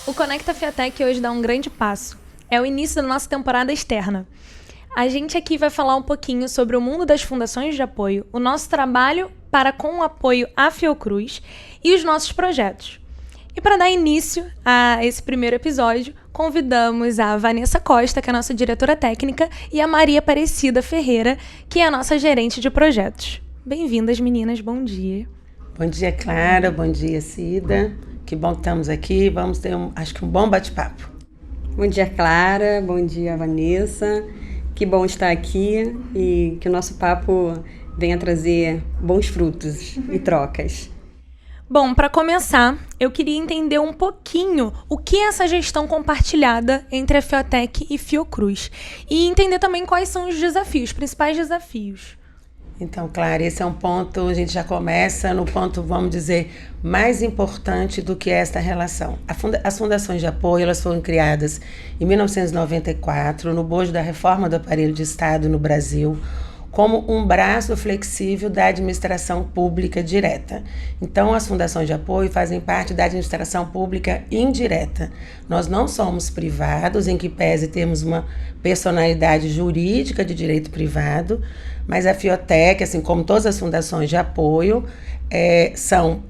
O Conecta Fiotec hoje dá um grande passo. É o início da nossa temporada externa. A gente aqui vai falar um pouquinho sobre o mundo das fundações de apoio, o nosso trabalho para com o apoio à Fiocruz e os nossos projetos. E para dar início a esse primeiro episódio, convidamos a Vanessa Costa, que é a nossa diretora técnica, e a Maria Aparecida Ferreira, que é a nossa gerente de projetos. Bem-vindas, meninas. Bom dia. Bom dia, Clara. Bom dia, Cida. Que bom que estamos aqui. Vamos ter, acho que um bom bate-papo. Bom dia, Clara. Bom dia, Vanessa. Que bom estar aqui e que o nosso papo venha trazer bons frutos e trocas. Bom, para começar, eu queria entender um pouquinho o que é essa gestão compartilhada entre a Fiotec e Fiocruz. E entender também quais são os desafios, os principais desafios. Então, Clara, esse é um ponto, a gente já começa no ponto, vamos dizer, mais importante do que esta relação. As fundações de apoio, elas foram criadas em 1994, no bojo da reforma do aparelho de Estado no Brasil, como um braço flexível da administração pública direta. Então, as fundações de apoio fazem parte da administração pública indireta. Nós não somos privados, em que pese temos uma personalidade jurídica de direito privado, mas a Fiotec, assim como todas as fundações de apoio, são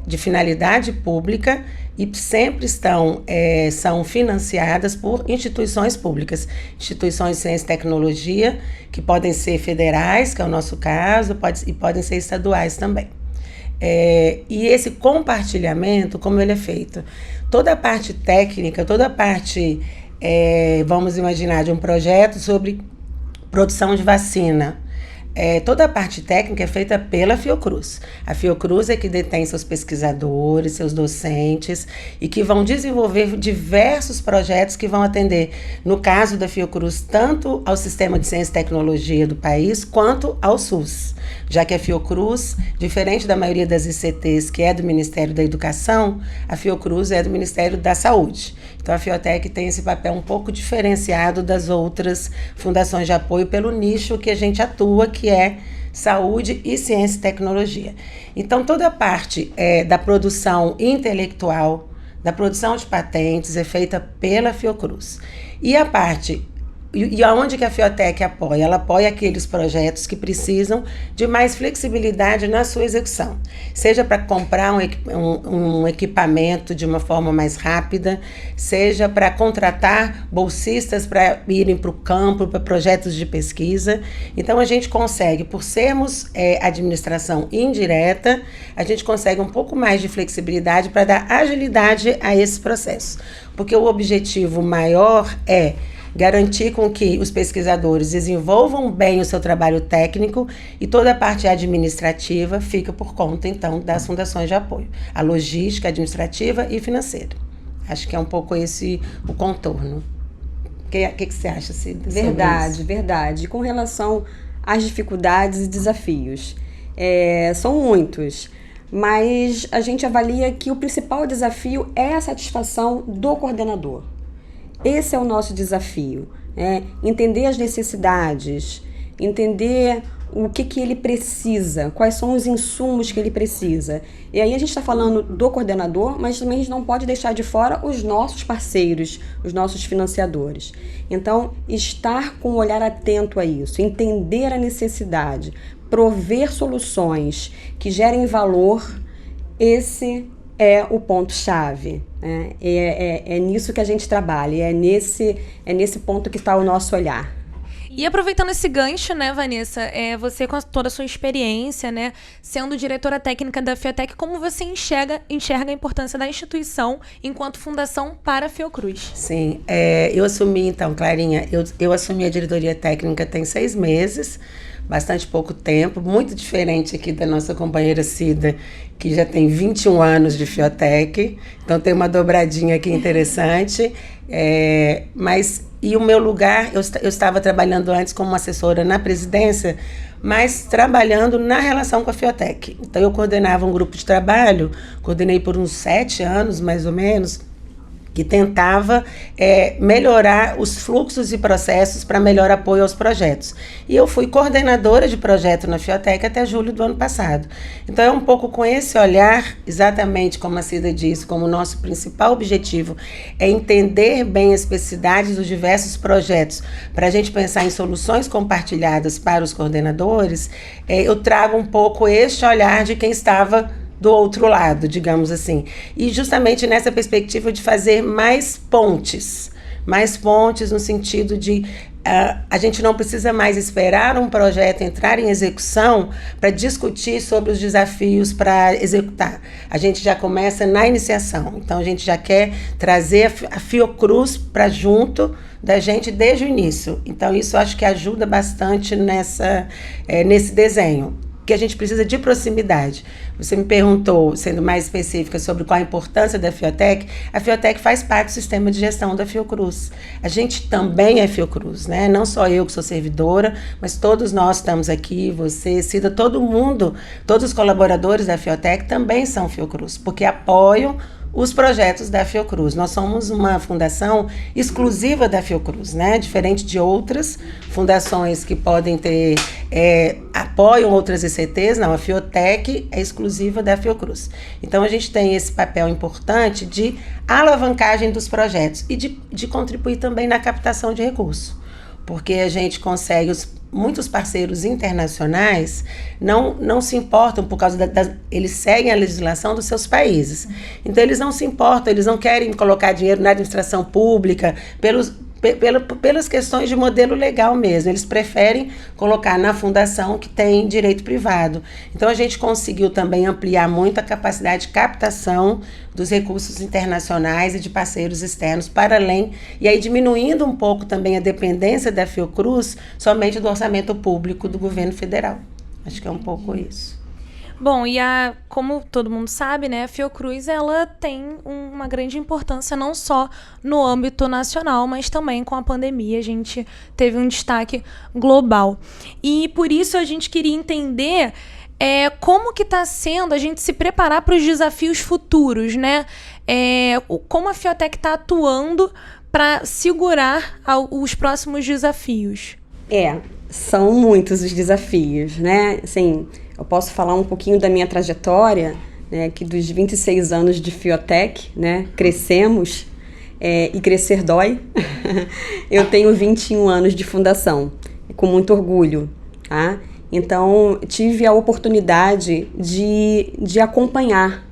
de finalidade pública e sempre são financiadas por instituições públicas, instituições de ciência e tecnologia, que podem ser federais, que é o nosso caso, e podem ser estaduais também. E esse compartilhamento, como ele é feito? Toda a parte técnica, toda a parte, vamos imaginar, de um projeto sobre produção de vacina, toda a parte técnica é feita pela Fiocruz. A Fiocruz é que detém seus pesquisadores, seus docentes e que vão desenvolver diversos projetos que vão atender, no caso da Fiocruz, tanto ao sistema de ciência e tecnologia do país quanto ao SUS. Já que a Fiocruz, diferente da maioria das ICTs, que é do Ministério da Educação, a Fiocruz é do Ministério da Saúde. Então, a Fiotec tem esse papel um pouco diferenciado das outras fundações de apoio pelo nicho que a gente atua, que é saúde e ciência e tecnologia. Então, toda a parte da produção intelectual, da produção de patentes, é feita pela Fiocruz. E a parte... E aonde que a Fiotec apoia? Ela apoia aqueles projetos que precisam de mais flexibilidade na sua execução. Seja para comprar um equipamento de uma forma mais rápida, seja para contratar bolsistas para irem para o campo, para projetos de pesquisa. Então, a gente consegue, por sermos administração indireta, a gente consegue um pouco mais de flexibilidade para dar agilidade a esse processo. Porque o objetivo maior é garantir com que os pesquisadores desenvolvam bem o seu trabalho técnico e toda a parte administrativa fica por conta, então, das fundações de apoio. A logística administrativa e financeira. Acho que é um pouco esse o contorno. O que você acha, Cida? Verdade. Com relação às dificuldades e desafios, são muitos, mas a gente avalia que o principal desafio é a satisfação do coordenador. Esse é o nosso desafio, entender as necessidades, entender o que ele precisa, quais são os insumos que ele precisa. E aí a gente está falando do coordenador, mas também a gente não pode deixar de fora os nossos parceiros, os nossos financiadores. Então, estar com um olhar atento a isso, entender a necessidade, prover soluções que gerem valor, esse é o ponto-chave. É nisso que a gente trabalha, é nesse ponto que está o nosso olhar. E aproveitando esse gancho, né, Vanessa, você com toda a sua experiência, né, sendo diretora técnica da Fiotec, como você enxerga a importância da instituição enquanto fundação para a Fiocruz? Sim, eu assumi, então, Clarinha, eu assumi a diretoria técnica tem 6 meses, bastante pouco tempo, muito diferente aqui da nossa companheira Cida, que já tem 21 anos de Fiotec, então tem uma dobradinha aqui interessante, e o meu lugar, eu estava trabalhando antes como assessora na presidência, mas trabalhando na relação com a Fiotec. Então eu coordenava um grupo de trabalho, coordenei por uns 7 anos, mais ou menos, que tentava melhorar os fluxos e processos para melhor apoio aos projetos. E eu fui coordenadora de projeto na Fiotec até julho do ano passado. Então é um pouco com esse olhar, exatamente como a Cida disse, como o nosso principal objetivo é entender bem as especificidades dos diversos projetos, para a gente pensar em soluções compartilhadas para os coordenadores, eu trago um pouco este olhar de quem estava do outro lado, digamos assim. E justamente nessa perspectiva de fazer mais pontes no sentido de a gente não precisa mais esperar um projeto entrar em execução para discutir sobre os desafios para executar. A gente já começa na iniciação. Então, a gente já quer trazer a Fiocruz para junto da gente desde o início. Então, isso acho que ajuda bastante nesse desenho, que a gente precisa de proximidade. Você me perguntou, sendo mais específica, sobre qual a importância da Fiotec. A Fiotec faz parte do sistema de gestão da Fiocruz. A gente também é Fiocruz, né? Não só eu que sou servidora, mas todos nós estamos aqui, você, Cida, todo mundo, todos os colaboradores da Fiotec também são Fiocruz, porque apoiam os projetos da Fiocruz. Nós somos uma fundação exclusiva da Fiocruz, né? Diferente de outras fundações que podem ter, apoiam outras ICTs, não, a Fiotec é exclusiva da Fiocruz. Então, a gente tem esse papel importante de alavancagem dos projetos e de contribuir também na captação de recursos, porque a gente consegue muitos parceiros internacionais não se importam por causa eles seguem a legislação dos seus países. Então, eles não se importam, eles não querem colocar dinheiro na administração pública pelas questões de modelo legal mesmo. Eles preferem colocar na fundação que tem direito privado. Então, a gente conseguiu também ampliar muito a capacidade de captação dos recursos internacionais e de parceiros externos para além, e aí diminuindo um pouco também a dependência da Fiocruz somente do orçamento público do governo federal. Acho que é um pouco isso. Bom, como todo mundo sabe, né, a Fiocruz ela tem uma grande importância não só no âmbito nacional, mas também com a pandemia a gente teve um destaque global. E por isso a gente queria entender como que está sendo a gente se preparar para os desafios futuros, né? Como a Fiotec está atuando para segurar os próximos desafios. São muitos os desafios, né? Assim, eu posso falar um pouquinho da minha trajetória, né, que dos 26 anos de Fiotec, né, crescemos, e crescer dói. Eu tenho 21 anos de fundação, com muito orgulho, tá? Então, tive a oportunidade de acompanhar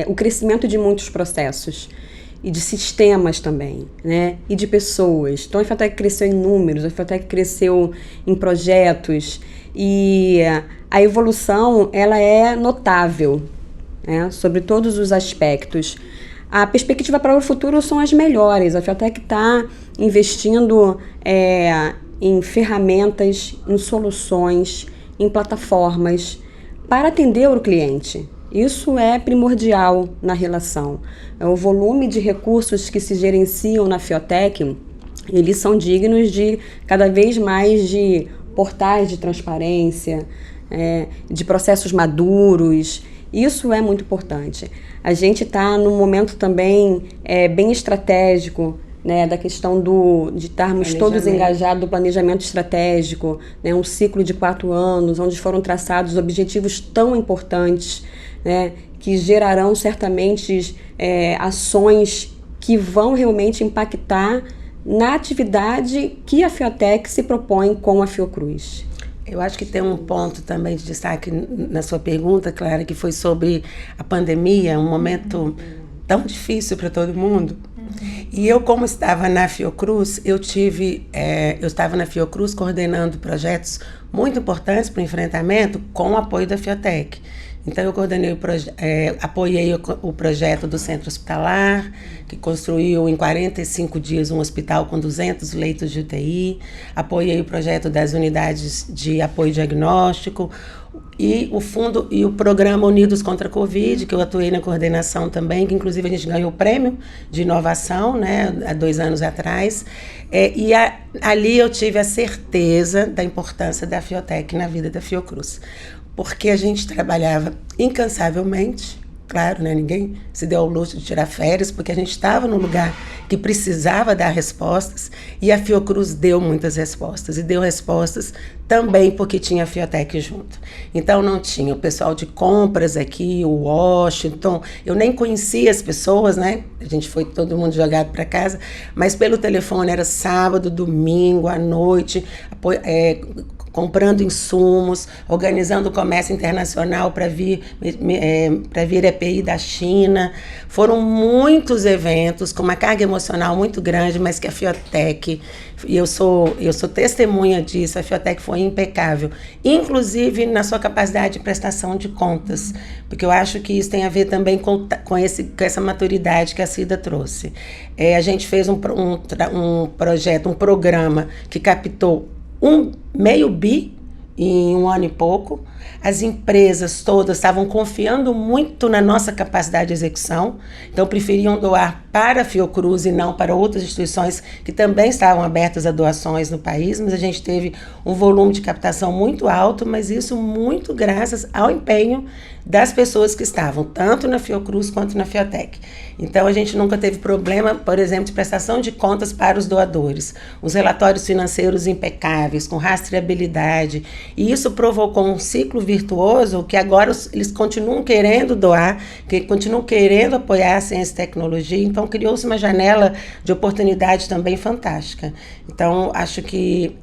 o crescimento de muitos processos e de sistemas também, né? E de pessoas. Então, a Fiotec cresceu em números, a Fiotec cresceu em projetos e a evolução, ela é notável, né? Sobre todos os aspectos. A perspectiva para o futuro são as melhores. A Fiotec está investindo em ferramentas, em soluções, em plataformas para atender o cliente. Isso é primordial na relação. O volume de recursos que se gerenciam na Fiotec, eles são dignos de cada vez mais de portais de transparência, de processos maduros. Isso é muito importante. A gente está num momento também bem estratégico, né, da questão de estarmos todos engajados no planejamento estratégico, né, um ciclo de 4 anos, onde foram traçados objetivos tão importantes, né, que gerarão certamente ações que vão realmente impactar na atividade que a Fiotec se propõe com a Fiocruz. Eu acho que tem um ponto também de destaque na sua pergunta, Clara, que foi sobre a pandemia, um momento tão difícil para todo mundo. E eu, como estava na Fiocruz, eu estava na Fiocruz coordenando projetos muito importantes para o enfrentamento com o apoio da Fiotec. Então, eu coordenei apoiei o projeto do Centro Hospitalar, que construiu em 45 dias um hospital com 200 leitos de UTI. Apoiei o projeto das unidades de apoio diagnóstico e o fundo e o programa Unidos contra a Covid, que eu atuei na coordenação também, que inclusive a gente ganhou o prêmio de inovação, né, há 2 anos atrás. Ali eu tive a certeza da importância da Fiotec na vida da Fiocruz, porque a gente trabalhava incansavelmente claro, né? Ninguém se deu ao luxo de tirar férias, porque a gente estava num lugar que precisava dar respostas, e a Fiocruz deu muitas respostas, e deu respostas também porque tinha a Fiotec junto. Então não tinha o pessoal de compras aqui, o Washington, eu nem conhecia as pessoas, né? A gente foi todo mundo jogado para casa, mas pelo telefone era sábado, domingo, à noite, comprando insumos, organizando o comércio internacional para vir EPI da China. Foram muitos eventos com uma carga emocional muito grande, mas que a Fiotec, e eu sou testemunha disso, a Fiotec foi impecável, inclusive na sua capacidade de prestação de contas, porque eu acho que isso tem a ver também com essa maturidade que a Cida trouxe. A gente fez um projeto, um programa que captou meio bi em um ano e pouco. As empresas todas estavam confiando muito na nossa capacidade de execução, então preferiam doar para a Fiocruz e não para outras instituições que também estavam abertas a doações no país, mas a gente teve um volume de captação muito alto, mas isso muito graças ao empenho das pessoas que estavam, tanto na Fiocruz quanto na Fiotec. Então a gente nunca teve problema, por exemplo, de prestação de contas para os doadores, os relatórios financeiros impecáveis, com rastreabilidade, e isso provocou um ciclo virtuoso que agora eles continuam querendo doar, que continuam querendo apoiar a ciência e tecnologia, então criou-se uma janela de oportunidade também fantástica. Então acho que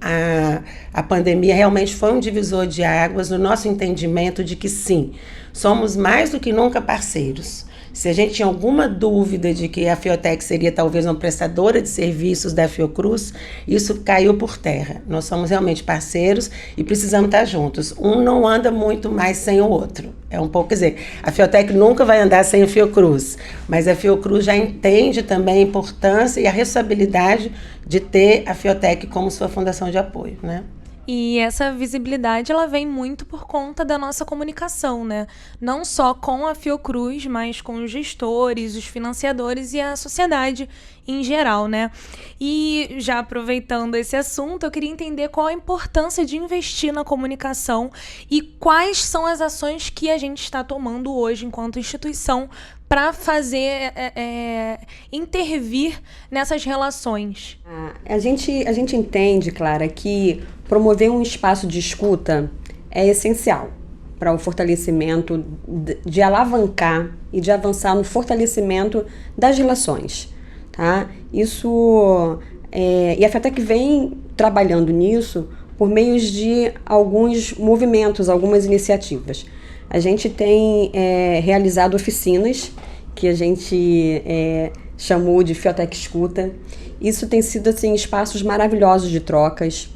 a pandemia realmente foi um divisor de águas no nosso entendimento de que sim, somos mais do que nunca parceiros. Se a gente tinha alguma dúvida de que a Fiotec seria talvez uma prestadora de serviços da Fiocruz, isso caiu por terra. Nós somos realmente parceiros e precisamos estar juntos. Um não anda muito mais sem o outro. É um pouco, quer dizer, a Fiotec nunca vai andar sem a Fiocruz, mas a Fiocruz já entende também a importância e a responsabilidade de ter a Fiotec como sua fundação de apoio, né? E essa visibilidade, ela vem muito por conta da nossa comunicação, né? Não só com a Fiocruz, mas com os gestores, os financiadores e a sociedade em geral, né? E já aproveitando esse assunto, eu queria entender qual a importância de investir na comunicação e quais são as ações que a gente está tomando hoje enquanto instituição para fazer, intervir nessas relações. A gente entende, Clara, que promover um espaço de escuta é essencial para o fortalecimento, de alavancar e de avançar no fortalecimento das relações, tá? Isso, e a Fiotec vem trabalhando nisso por meio de alguns movimentos, algumas iniciativas. A gente tem realizado oficinas que a gente chamou de Fiotec Escuta. Isso tem sido assim, espaços maravilhosos de trocas,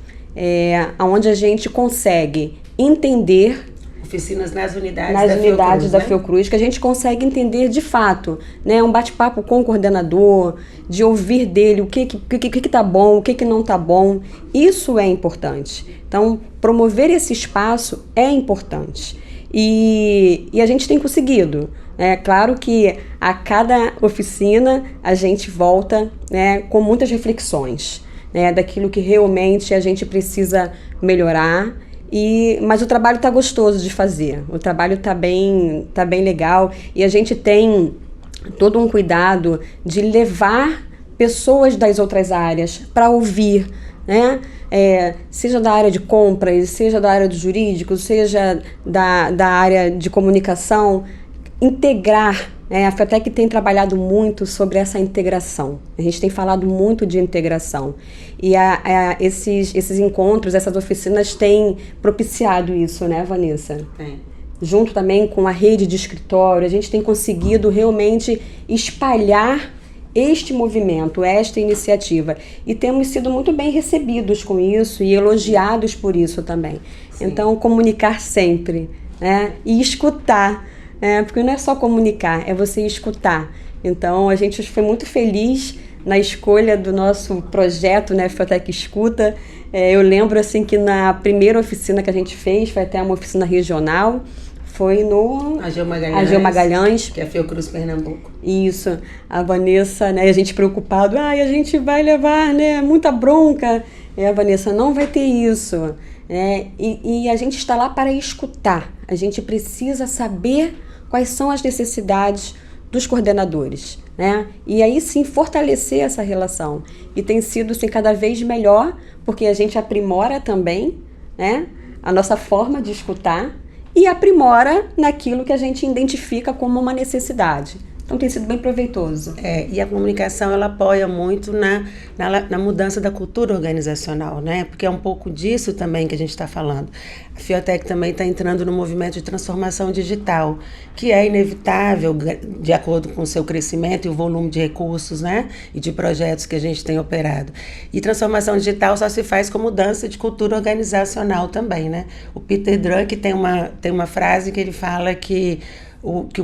onde a gente consegue entender oficinas nas unidades da Fiocruz, que a gente consegue entender de fato, né, um bate-papo com o coordenador, de ouvir dele o que tá bom, o que não tá bom. Isso é importante. Então, promover esse espaço é importante. E a gente tem conseguido. É claro que a cada oficina a gente volta, né, com muitas reflexões, né, daquilo que realmente a gente precisa melhorar. Mas o trabalho está gostoso de fazer, o trabalho está bem legal, e a gente tem todo um cuidado de levar pessoas das outras áreas para ouvir, né? Seja da área de compras, seja da área do jurídico, seja da área de comunicação, integrar. A Fiotec tem trabalhado muito sobre essa integração. A gente tem falado muito de integração. E esses encontros, essas oficinas têm propiciado isso, né, Vanessa? Junto também com a rede de escritório, a gente tem conseguido realmente espalhar este movimento, esta iniciativa. E temos sido muito bem recebidos com isso e elogiados por isso também. Sim. Então, comunicar sempre, né? E escutar. Porque não é só comunicar, é você escutar. Então, a gente foi muito feliz na escolha do nosso projeto, né, Fiotec Escuta. Eu lembro assim que na primeira oficina que a gente fez, foi até uma oficina regional, foi no Ageu Magalhães, que é a Fiocruz Pernambuco. Isso, a Vanessa, né, a gente preocupado, a gente vai levar, né, muita bronca. A Vanessa, não vai ter isso. E a gente está lá para escutar. A gente precisa saber quais são as necessidades dos coordenadores, né? E aí sim fortalecer essa relação. E tem sido assim, cada vez melhor, porque a gente aprimora também, né, a nossa forma de escutar e aprimora naquilo que a gente identifica como uma necessidade. Então tem sido bem proveitoso. E a comunicação, ela apoia muito na mudança da cultura organizacional, né? Porque é um pouco disso também que a gente está falando. A Fiotec também está entrando no movimento de transformação digital, que é inevitável de acordo com o seu crescimento e o volume de recursos, né? E de projetos que a gente tem operado. E transformação digital só se faz com mudança de cultura organizacional também, né? O Peter Drucker tem uma frase que ele fala que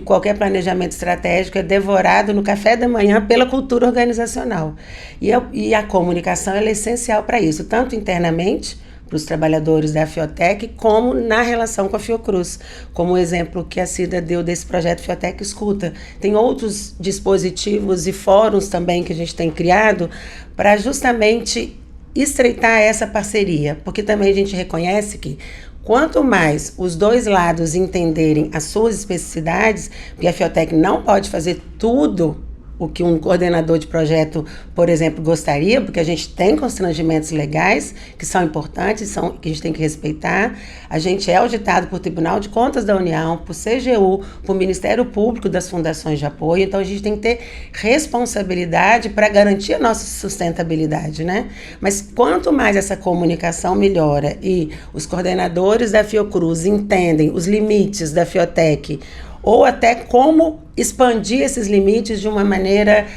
qualquer planejamento estratégico é devorado no café da manhã pela cultura organizacional. E a comunicação ela é essencial para isso, tanto internamente, para os trabalhadores da Fiotec, como na relação com a Fiocruz, como o exemplo que a Cida deu desse projeto Fiotec Escuta. Tem outros dispositivos e fóruns também que a gente tem criado para justamente estreitar essa parceria, porque também a gente reconhece que quanto mais os dois lados entenderem as suas especificidades, porque a Fiotec não pode fazer tudo o que um coordenador de projeto, por exemplo, gostaria, porque a gente tem constrangimentos legais que são importantes, que a gente tem que respeitar. A gente é auditado por Tribunal de Contas da União, por CGU, por Ministério Público das Fundações de Apoio, então a gente tem que ter responsabilidade para garantir a nossa sustentabilidade, né? Mas quanto mais essa comunicação melhora e os coordenadores da Fiocruz entendem os limites da Fiotec, ou até como expandir esses limites de uma maneira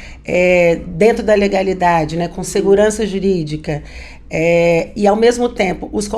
dentro da legalidade, né, com segurança jurídica, e ao mesmo tempo os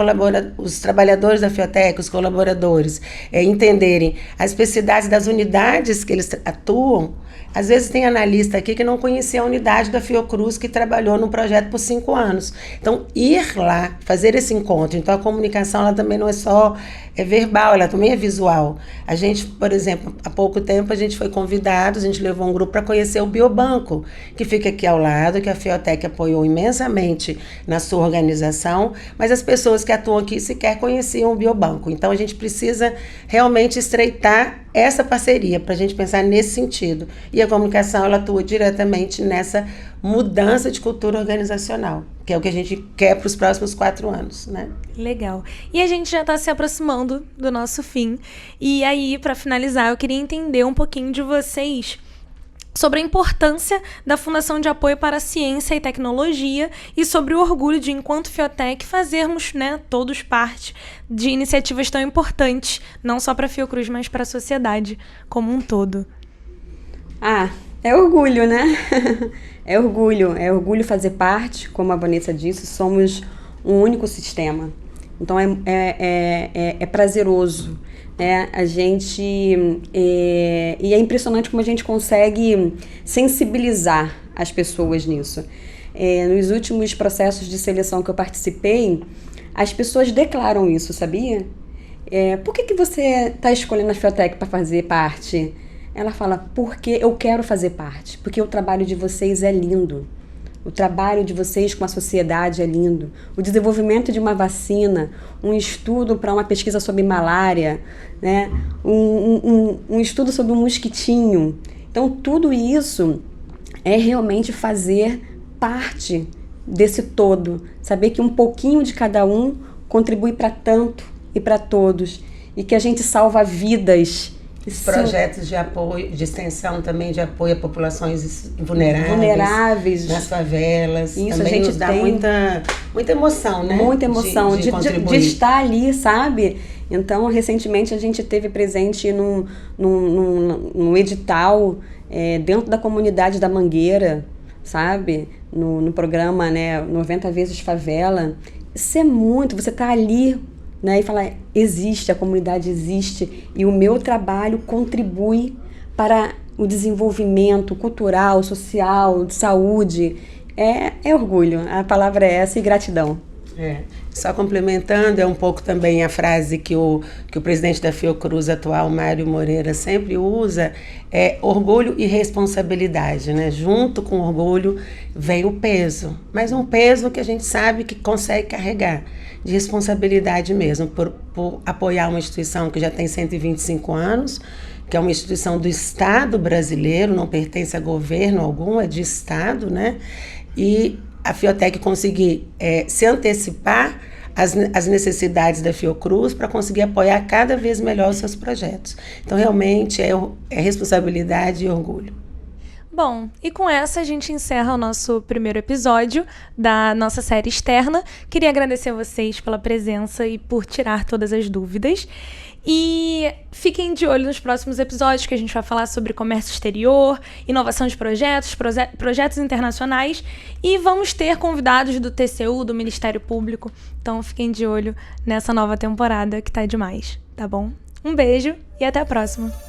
trabalhadores da Fiotec, os colaboradores, entenderem as especificidades das unidades que eles atuam. Às vezes tem analista aqui que não conhecia a unidade da Fiocruz, que trabalhou no projeto por 5 anos. Então, ir lá, fazer esse encontro. Então, a comunicação ela também não é só verbal, ela também é visual. A gente, por exemplo, há pouco tempo a gente foi convidado, a gente levou um grupo para conhecer o Biobanco, que fica aqui ao lado, que a Fiotec apoiou imensamente na sua organização, mas as pessoas que atuam aqui sequer conheciam o Biobanco. Então, a gente precisa realmente estreitar essa parceria para a gente pensar nesse sentido. E a comunicação, ela atua diretamente nessa mudança de cultura organizacional, que é o que a gente quer para os próximos 4 anos, né? Legal. E a gente já está se aproximando do nosso fim. E aí, para finalizar, eu queria entender um pouquinho de vocês sobre a importância da Fundação de Apoio para a Ciência e Tecnologia e sobre o orgulho de, enquanto Fiotec, fazermos, né, todos parte de iniciativas tão importantes, não só para a Fiocruz, mas para a sociedade como um todo. É orgulho, né? É orgulho fazer parte, como a Vanessa disse, somos um único sistema. Então é prazeroso, né? A gente e é impressionante como a gente consegue sensibilizar as pessoas nisso. Nos últimos processos de seleção que eu participei, as pessoas declaram isso, sabia? Por que você está escolhendo a Fiotec para fazer parte? Ela fala, porque eu quero fazer parte, porque o trabalho de vocês é lindo. O trabalho de vocês com a sociedade é lindo. O desenvolvimento de uma vacina, um estudo para uma pesquisa sobre malária, né? um estudo sobre um mosquitinho. Então, tudo isso é realmente fazer parte desse todo. Saber que um pouquinho de cada um contribui para tanto e para todos. E que a gente salva vidas. Projetos de apoio, de extensão também, de apoio a populações vulneráveis nas favelas. Isso, também a gente nos dá tem muita emoção, né? Muita emoção de estar ali, sabe? Então, recentemente a gente teve presente num edital dentro da comunidade da Mangueira, sabe? No programa, né, 90 vezes Favela. Isso é muito, você tá ali, né, e falar, existe, a comunidade existe e o meu trabalho contribui para o desenvolvimento cultural, social, de saúde. É orgulho, a palavra é essa, e gratidão. Só complementando, é um pouco também a frase que o presidente da Fiocruz atual, Mário Moreira, sempre usa, orgulho e responsabilidade, né? Junto com o orgulho vem o peso, mas um peso que a gente sabe que consegue carregar, de responsabilidade mesmo, por apoiar uma instituição que já tem 125 anos, que é uma instituição do Estado brasileiro, não pertence a governo algum, é de Estado, né? E a Fiotec conseguir se antecipar às necessidades da Fiocruz para conseguir apoiar cada vez melhor os seus projetos. Então, realmente, é responsabilidade e orgulho. Bom, e com essa a gente encerra o nosso primeiro episódio da nossa série externa. Queria agradecer a vocês pela presença e por tirar todas as dúvidas. E fiquem de olho nos próximos episódios, que a gente vai falar sobre comércio exterior, inovação de projetos, projetos internacionais, e vamos ter convidados do TCU, do Ministério Público. Então fiquem de olho nessa nova temporada que tá demais, tá bom? Um beijo e até a próxima!